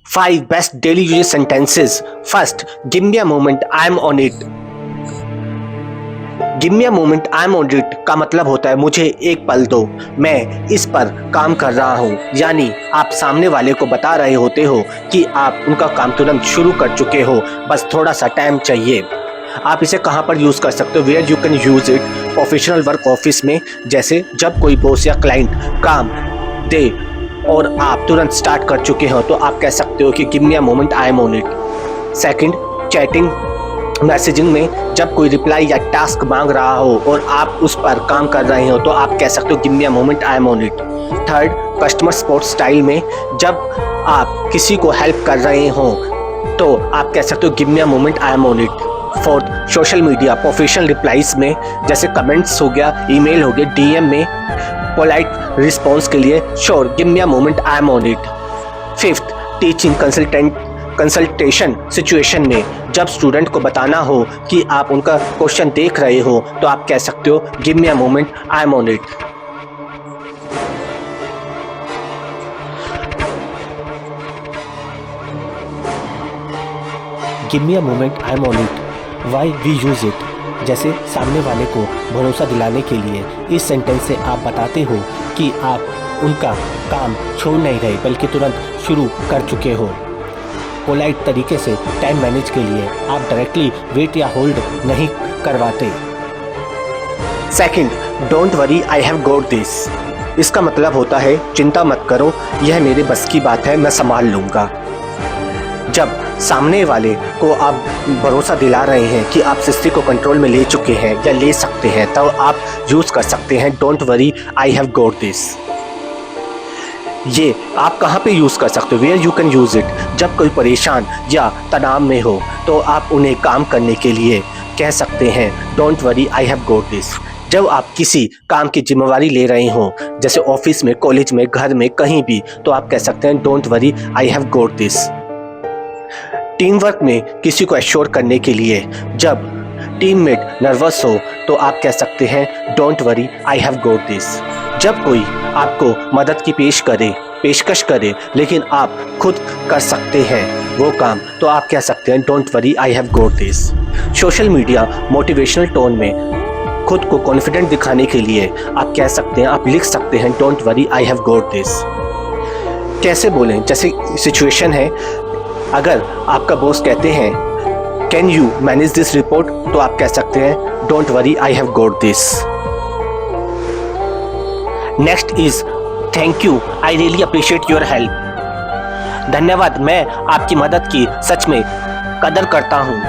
5 best daily usage sentences. First, give me a moment, I'm on it. Give me a moment, I'm on it का मतलब होता है मुझे एक पल दो, मैं इस पर काम कर रहा हूँ। यानी आप सामने वाले को बता रहे होते हो कि आप उनका काम तुरंत शुरू कर चुके हो, बस थोड़ा सा टाइम चाहिए। आप इसे कहाँ पर यूज़ कर सकते हो? Where you can use it professional work office में, जैसे जब कोई बॉस या क्लाइंट काम दे और आप तुरंत स्टार्ट कर चुके हो तो आप कह सकते हो कि give me a moment, I am on it. Second, chatting messaging में जब कोई रिप्लाई या टास्क मांग रहा हो और आप उस पर काम कर रहे हो तो आप कह सकते हो give me a moment, I am on it. Third, customer support style में जब आप किसी को हेल्प कर रहे हो तो आप कह सकते हो give me a moment, I am on it. Fourth, social media professional replies में जैसे कमेंट्स हो गया, ईमेल हो गया, डीएम में पोलाइट रिस्पॉन्स के लिए sure give me a moment, I am on it. Fifth, teaching consultation situation में जब स्टूडेंट को बताना हो कि आप उनका क्वेश्चन देख रहे हो तो आप कह सकते हो give me a moment, I am on it. Give me a moment, I am on it, why we use it. जैसे सामने वाले को भरोसा दिलाने के लिए इस सेंटेंस से आप बताते हो कि आप उनका काम छोड़ नहीं रहे बल्कि तुरंत शुरू कर चुके हो। पोलाइट तरीके से टाइम मैनेज के लिए आप डायरेक्टली वेट या होल्ड नहीं करवाते। Second, don't worry I have got this. इसका मतलब होता है चिंता मत करो, यह मेरे बस की बात है, मैं संभाल लूँगा। जब सामने वाले को आप भरोसा दिला रहे हैं कि आप स्थिति को कंट्रोल में ले चुके हैं या ले सकते हैं तो आप यूज़ कर सकते हैं don't worry I have got this. ये आप कहाँ पे यूज़ कर सकते हो? Where you can use it जब कोई परेशान या तनाव में हो तो आप उन्हें काम करने के लिए कह सकते हैं don't worry I have got this. जब आप किसी काम की जिम्मेवारी ले रहे हो जैसे ऑफिस में, कॉलेज में, घर में, कहीं भी, तो आप कह सकते हैं don't worry I have got this. Team work में किसी को एश्योर करने के लिए जब टीममेट नर्वस हो तो आप कह सकते हैं don't worry I have got this. जब कोई आपको मदद की पेशकश करे लेकिन आप खुद कर सकते हैं वो काम तो आप कह सकते हैं don't worry I have got this. Social media motivational tone में खुद को कॉन्फिडेंट दिखाने के लिए आप कह सकते हैं, आप लिख सकते हैं don't worry I have got this. कैसे बोलें? जैसे सिचुएशन है, अगर आपका बॉस कहते हैं can you manage this report तो आप कह सकते हैं don't worry I have got this. Next is thank you, I really appreciate your help. धन्यवाद, मैं आपकी मदद की सच में कदर करता हूँ।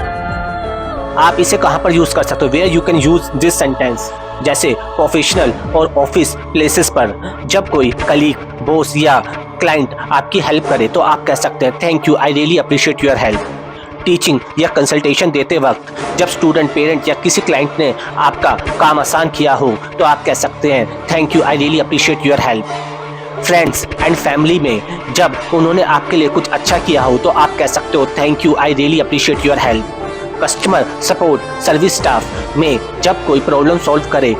आप इसे कहाँ पर यूज़ कर सकते हो? Where you can use this sentence, जैसे प्रोफेशनल और ऑफिस प्लेसेस पर जब कोई कलीग, बॉस या क्लाइंट आपकी हेल्प करे तो आप कह सकते हैं thank you, I really appreciate your help. Teaching या कंसल्टेशन देते वक्त जब स्टूडेंट, पेरेंट या किसी क्लाइंट ने आपका काम आसान किया हो तो आप कह सकते हैं thank you, I really appreciate your help. Friends and family में जब उन्होंने आपके लिए कुछ अच्छा किया हो तो आप कह सकते हो thank you, I really appreciate your help. Customer support service staff में जब कोई प्रॉब्लम सॉल्व करे,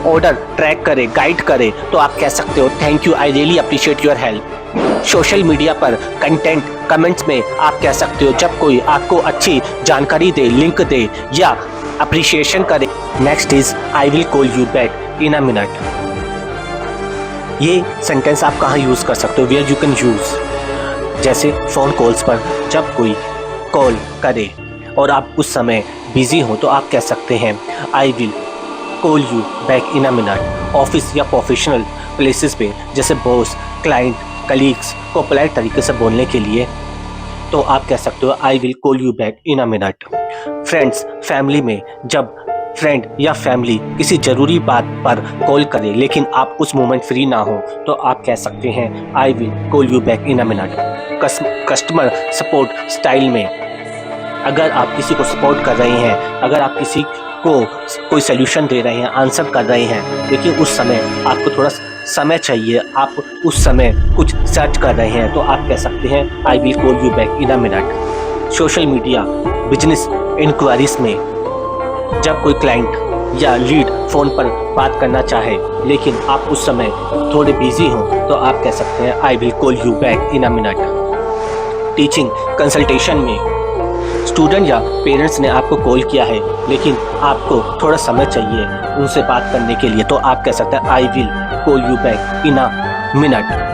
ऑर्डर ट्रैक करे, गाइड करे तो आप कह सकते हो thank you, I really appreciate your help. Social media पर कंटेंट कमेंट्स में आप कह सकते हो जब कोई आपको अच्छी जानकारी दे, लिंक दे या अप्रिशिएशन करे। Next is I will call you back in a minute. ये सेंटेंस आप कहाँ यूज़ कर सकते हो? वेयर यू कैन यूज़, जैसे फ़ोन कॉल्स पर जब कोई कॉल करे और आप उस समय बिजी हो तो आप कह सकते हैं I will call you back in a minute. Office या प्रोफेशनल प्लेसेस पे जैसे बॉस, क्लाइंट, कलीग्स को पोलाइट तरीके से बोलने के लिए तो आप कह सकते हो आई will call you back in a minute. Friends, family में जब फ्रेंड या फैमिली किसी ज़रूरी बात पर कॉल करे लेकिन आप उस मोमेंट फ्री ना हो तो आप कह सकते हैं I will call you back in a minute. Customer support style में अगर आप किसी को सपोर्ट कर रहे हैं, अगर आप किसी को कोई सोल्यूशन दे रहे हैं, आंसर कर रहे हैं लेकिन उस समय आपको थोड़ा समय चाहिए, आप उस समय कुछ सर्च कर रहे हैं तो आप कह सकते हैं I will call you back in a minute. Social media business enquiries में जब कोई क्लाइंट या लीड फ़ोन पर बात करना चाहे लेकिन आप उस समय थोड़े बिजी हो तो आप कह सकते हैं I will call you back in a minute. Teaching consultation में स्टूडेंट या पेरेंट्स ने आपको कॉल किया है लेकिन आपको थोड़ा समय चाहिए उनसे बात करने के लिए, तो आप कह सकते हैं I will call you back in a minute.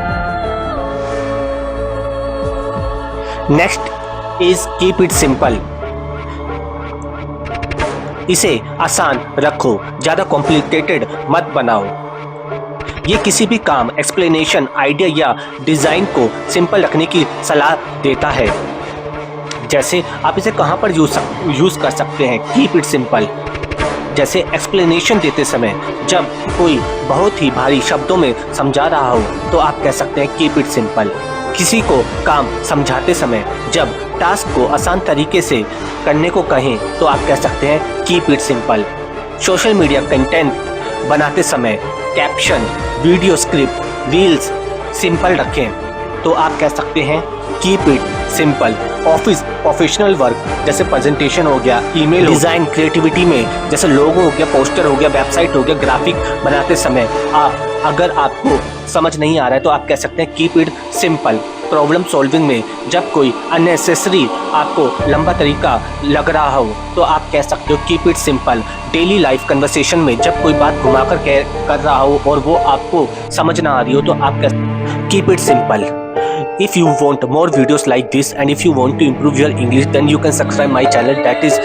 Next is keep it simple. इसे आसान रखो, ज्यादा कॉम्प्लिकेटेड मत बनाओ। ये किसी भी काम, एक्सप्लेनेशन, आइडिया या डिजाइन को सिंपल रखने की सलाह देता है। जैसे आप इसे कहाँ पर यूज कर सकते हैं, कीप इट सिंपल। जैसे एक्सप्लेनेशन देते समय जब कोई बहुत ही भारी शब्दों में समझा रहा हो तो आप कह सकते हैं कीप इट सिंपल। किसी को काम समझाते समय जब टास्क को आसान तरीके से करने को कहें तो आप कह सकते हैं keep it simple. Social media content बनाते समय caption, video script, reels simple रखें तो आप कह सकते हैं keep it simple. Office professional work जैसे प्रेजेंटेशन हो गया, ईमेल डिजाइन, क्रिएटिविटी में जैसे लोगो हो गया, पोस्टर हो गया, वेबसाइट हो गया, ग्राफिक बनाते समय अगर आपको समझ नहीं आ रहा है तो आप कह सकते हैं keep it simple. Problem solving में जब कोई अननेसेसरी आपको लंबा तरीका लग रहा हो तो आप कह सकते हो keep it simple. Daily life conversation में जब कोई बात घुमाकर कर रहा हो और वो आपको समझ ना आ रही हो तो आप कह keep it simple. If you want more videos like this and if you want to improve your English, then you can subscribe my channel, that is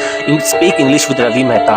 Speak English with Ravi Mehta.